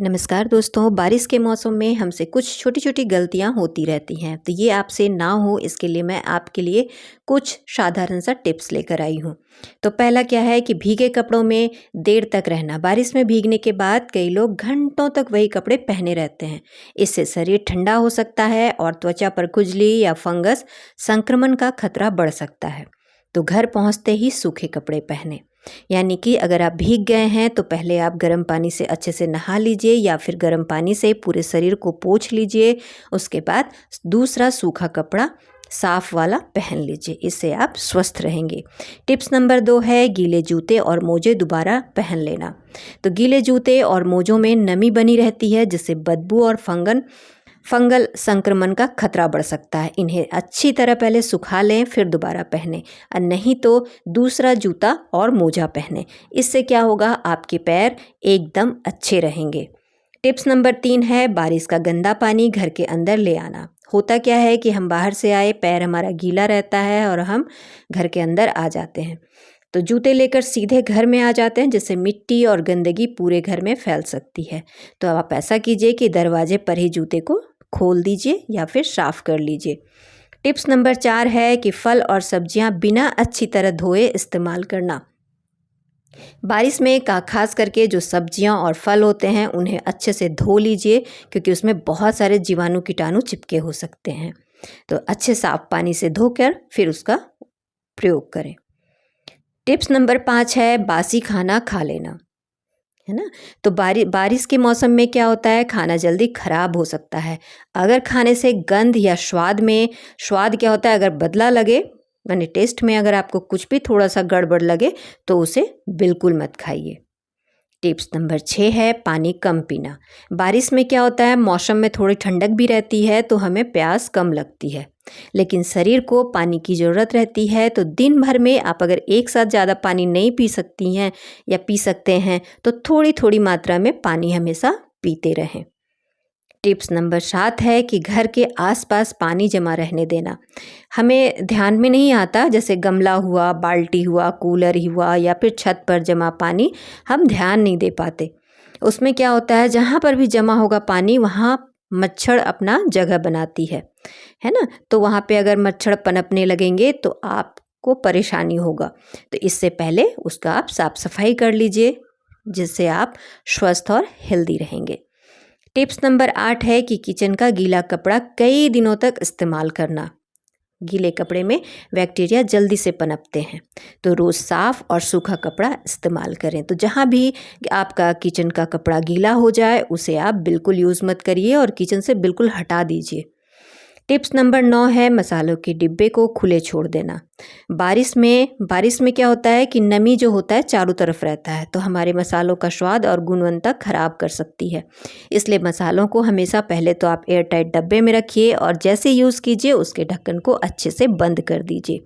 नमस्कार दोस्तों, बारिश के मौसम में हमसे कुछ छोटी-छोटी गलतियाँ होती रहती हैं, तो ये आपसे ना हो इसके लिए मैं आपके लिए कुछ साधारण सा टिप्स लेकर आई हूँ। तो पहला क्या है कि भीगे कपड़ों में देर तक रहना। बारिश में भीगने के बाद कई लोग घंटों तक वही कपड़े पहने रहते हैं। इससे शरीर ठंडा हो सकता है और त्वचा पर खुजली या फंगस संक्रमण का खतरा बढ़ सकता है। तो घर पहुँचते ही सूखे कपड़े पहनें। यानी कि अगर आप भीग गए हैं तो पहले आप गर्म पानी से अच्छे से नहा लीजिए या फिर गर्म पानी से पूरे शरीर को पोंछ लीजिए। उसके बाद दूसरा सूखा कपड़ा साफ वाला पहन लीजिए, इससे आप स्वस्थ रहेंगे। टिप्स नंबर 2 है गीले जूते और मोजे दोबारा पहन लेना। तो गीले जूते और मोजों में नमी बनी रहती है जिससे बदबू और फंगल संक्रमण का खतरा बढ़ सकता है। इन्हें अच्छी तरह पहले सुखा लें फिर दोबारा पहनें, और नहीं तो दूसरा जूता और मोजा पहनें। इससे क्या होगा, आपके पैर एकदम अच्छे रहेंगे। टिप्स नंबर 3 है बारिश का गंदा पानी घर के अंदर ले आना। होता क्या है कि हम बाहर से आए, पैर हमारा गीला रहता है और हम घर के अंदर आ जाते हैं, तो जूते लेकर सीधे घर में आ जाते हैं जिससे मिट्टी और गंदगी पूरे घर में फैल सकती है। तो अब आप ऐसा कीजिए कि दरवाजे पर ही जूते को खोल दीजिए या फिर साफ कर लीजिए। टिप्स नंबर 4 है कि फल और सब्जियां बिना अच्छी तरह धोए इस्तेमाल करना। बारिश में खास करके जो सब्जियां और फल होते हैं उन्हें अच्छे से धो लीजिए, क्योंकि उसमें बहुत सारे जीवाणु कीटाणु चिपके हो सकते हैं। तो अच्छे साफ पानी से धोकर फिर उसका प्रयोग करें। टिप्स नंबर 5 है बासी खाना खा लेना, है ना। तो बारिश के मौसम में क्या होता है, खाना जल्दी खराब हो सकता है। अगर खाने से गंध या स्वाद क्या होता है, अगर बदला लगे, यानी टेस्ट में अगर आपको कुछ भी थोड़ा सा गड़बड़ लगे तो उसे बिल्कुल मत खाइए। टिप्स नंबर 6 है पानी कम पीना। बारिश में क्या होता है, मौसम में थोड़ी ठंडक भी रहती है तो हमें प्यास कम लगती है, लेकिन शरीर को पानी की ज़रूरत रहती है। तो दिन भर में आप अगर एक साथ ज़्यादा पानी नहीं पी सकती हैं या पी सकते हैं तो थोड़ी थोड़ी मात्रा में पानी हमेशा पीते रहें। टिप्स नंबर 7 है कि घर के आसपास पानी जमा रहने देना। हमें ध्यान में नहीं आता, जैसे गमला हुआ, बाल्टी हुआ, कूलर ही हुआ या फिर छत पर जमा पानी हम ध्यान नहीं दे पाते। उसमें क्या होता है, जहाँ पर भी जमा होगा पानी वहाँ मच्छर अपना जगह बनाती है ना। तो वहाँ पे अगर मच्छर पनपने लगेंगे तो आपको परेशानी होगा। तो इससे पहले उसका आप साफ सफाई कर लीजिए, जिससे आप स्वस्थ और हेल्दी रहेंगे। टिप्स नंबर 8 है कि किचन का गीला कपड़ा कई दिनों तक इस्तेमाल करना। गीले कपड़े में बैक्टीरिया जल्दी से पनपते हैं, तो रोज़ साफ़ और सूखा कपड़ा इस्तेमाल करें। तो जहाँ भी आपका किचन का कपड़ा गीला हो जाए उसे आप बिल्कुल यूज़ मत करिए और किचन से बिल्कुल हटा दीजिए। टिप्स नंबर 9 है मसालों के डिब्बे को खुले छोड़ देना। बारिश में क्या होता है कि नमी जो होता है चारों तरफ रहता है, तो हमारे मसालों का स्वाद और गुणवत्ता खराब कर सकती है। इसलिए मसालों को हमेशा पहले तो आप एयर टाइट डब्बे में रखिए और जैसे यूज़ कीजिए उसके ढक्कन को अच्छे से बंद कर दीजिए,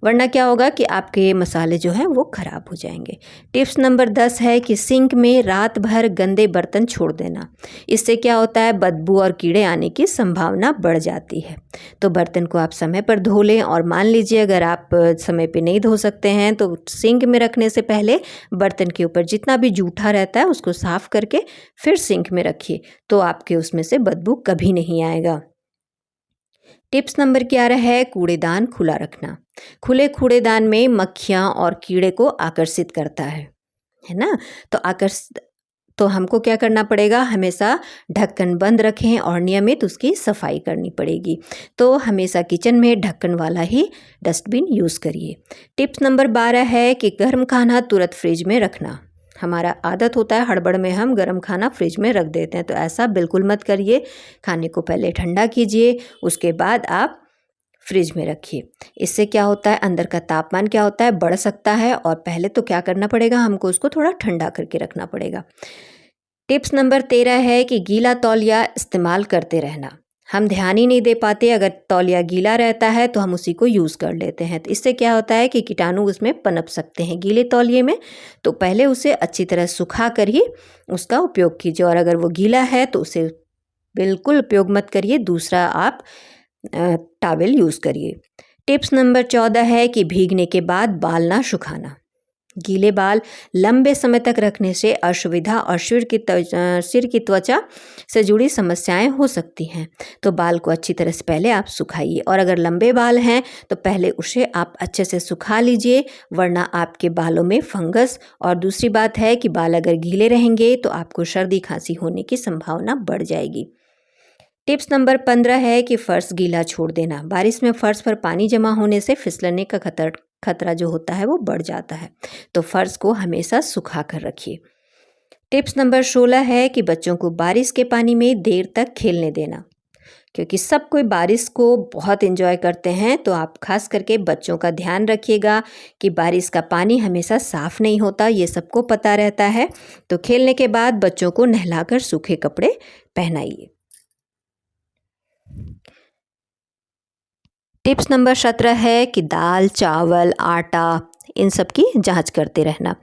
वरना क्या होगा कि आपके मसाले जो हैं वो ख़राब हो जाएंगे। टिप्स नंबर 10 है कि सिंक में रात भर गंदे बर्तन छोड़ देना। इससे क्या होता है, बदबू और कीड़े आने की संभावना बढ़ जाती है। तो बर्तन को आप समय पर धो लें, और मान लीजिए अगर आप समय पे नहीं धो सकते हैं तो सिंक में रखने से पहले बर्तन के ऊपर जितना भी जूठा रहता है उसको साफ़ करके फिर सिंक में रखिए, तो आपके उसमें से बदबू कभी नहीं आएगा। टिप्स नंबर 11 है कूड़ेदान खुला रखना। खुले कूड़ेदान में मक्खियाँ और कीड़े को आकर्षित करता है ना। तो हमको क्या करना पड़ेगा, हमेशा ढक्कन बंद रखें और नियमित उसकी सफाई करनी पड़ेगी। तो हमेशा किचन में ढक्कन वाला ही डस्टबिन यूज़ करिए। टिप्स नंबर 12 है कि गर्म खाना तुरंत फ्रिज में रखना। हमारा आदत होता है हड़बड़ में हम गर्म खाना फ्रिज में रख देते हैं, तो ऐसा बिल्कुल मत करिए। खाने को पहले ठंडा कीजिए, उसके बाद आप फ्रिज में रखिए। इससे क्या होता है, अंदर का तापमान क्या होता है, बढ़ सकता है, और पहले तो क्या करना पड़ेगा, हमको उसको थोड़ा ठंडा करके रखना पड़ेगा। टिप्स नंबर 13 है कि गीला तौलिया इस्तेमाल करते रहना। हम ध्यान ही नहीं दे पाते, अगर तौलिया गीला रहता है तो हम उसी को यूज़ कर लेते हैं, तो इससे क्या होता है कि कीटाणु उसमें पनप सकते हैं गीले तौलिए में। तो पहले उसे अच्छी तरह सुखा कर ही उसका उपयोग कीजिए, और अगर वो गीला है तो उसे बिल्कुल उपयोग मत करिए, दूसरा आप टॉवेल यूज़ करिए। टिप्स नंबर 14 है कि भीगने के बाद बाल ना सुखाना। गीले बाल लंबे समय तक रखने से असुविधा और सिर की त्वचा से जुड़ी समस्याएं हो सकती हैं। तो बाल को अच्छी तरह से पहले आप सुखाइए, और अगर लंबे बाल हैं तो पहले उसे आप अच्छे से सुखा लीजिए, वरना आपके बालों में फंगस, और दूसरी बात है कि बाल अगर गीले रहेंगे तो आपको सर्दी खांसी होने की संभावना बढ़ जाएगी। टिप्स नंबर 15 है कि फर्श गीला छोड़ देना। बारिश में फर्श पर पानी जमा होने से फिसलने का खतरा जो होता है वो बढ़ जाता है, तो फर्श को हमेशा सुखा कर रखिए। टिप्स नंबर 16 है कि बच्चों को बारिश के पानी में देर तक खेलने देना, क्योंकि सब कोई बारिश को बहुत एंजॉय करते हैं, तो आप खास करके बच्चों का ध्यान रखिएगा कि बारिश का पानी हमेशा साफ़ नहीं होता, ये सबको पता रहता है। तो खेलने के बाद बच्चों को नहलाकर सूखे कपड़े पहनाइए। टिप्स नंबर 17 है कि दाल, चावल, आटा, इन सब की जांच करते रहना।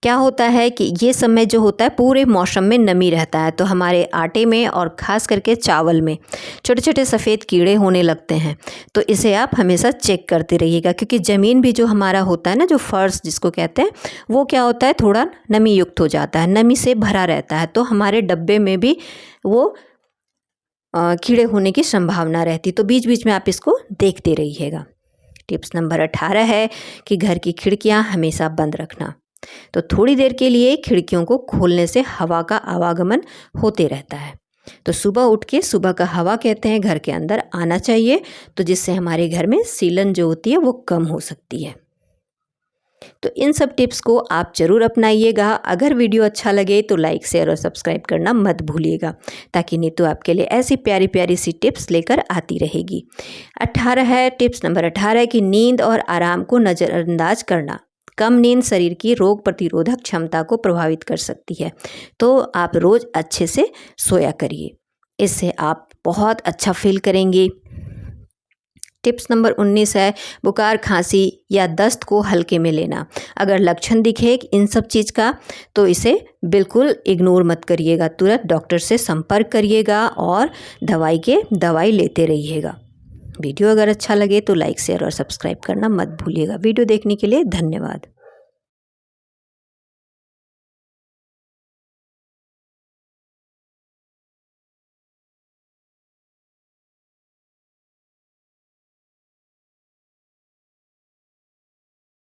क्या होता है कि ये समय जो होता है पूरे मौसम में नमी रहता है, तो हमारे आटे में और ख़ास करके चावल में छोटे छोटे सफ़ेद कीड़े होने लगते हैं, तो इसे आप हमेशा चेक करते रहिएगा, क्योंकि ज़मीन भी जो हमारा होता है ना, जो फर्श जिसको कहते हैं, वो क्या होता है थोड़ा नमी युक्त हो जाता है, नमी से भरा रहता है, तो हमारे डब्बे में भी वो कीड़े होने की संभावना रहती, तो बीच बीच में आप इसको देखते रहिएगा। टिप्स नंबर 18 है कि घर की खिड़कियां हमेशा बंद रखना। तो थोड़ी देर के लिए खिड़कियों को खोलने से हवा का आवागमन होते रहता है, तो सुबह उठ के सुबह का हवा कहते हैं घर के अंदर आना चाहिए, तो जिससे हमारे घर में सीलन जो होती है वो कम हो सकती है। तो इन सब टिप्स को आप ज़रूर अपनाइएगा। अगर वीडियो अच्छा लगे तो लाइक, शेयर और सब्सक्राइब करना मत भूलिएगा, ताकि नीतू आपके लिए ऐसी प्यारी प्यारी सी टिप्स लेकर आती रहेगी। 18 है, टिप्स नंबर 18 है कि नींद और आराम को नज़रअंदाज करना। कम नींद शरीर की रोग प्रतिरोधक क्षमता को प्रभावित कर सकती है, तो आप रोज़ अच्छे से सोया करिए, इससे आप बहुत अच्छा फील करेंगे। टिप्स नंबर 19 है बुखार, खांसी या दस्त को हल्के में लेना। अगर लक्षण दिखे इन सब चीज़ का, तो इसे बिल्कुल इग्नोर मत करिएगा, तुरंत डॉक्टर से संपर्क करिएगा और दवाई लेते रहिएगा। वीडियो अगर अच्छा लगे तो लाइक, शेयर और सब्सक्राइब करना मत भूलिएगा। वीडियो देखने के लिए धन्यवाद।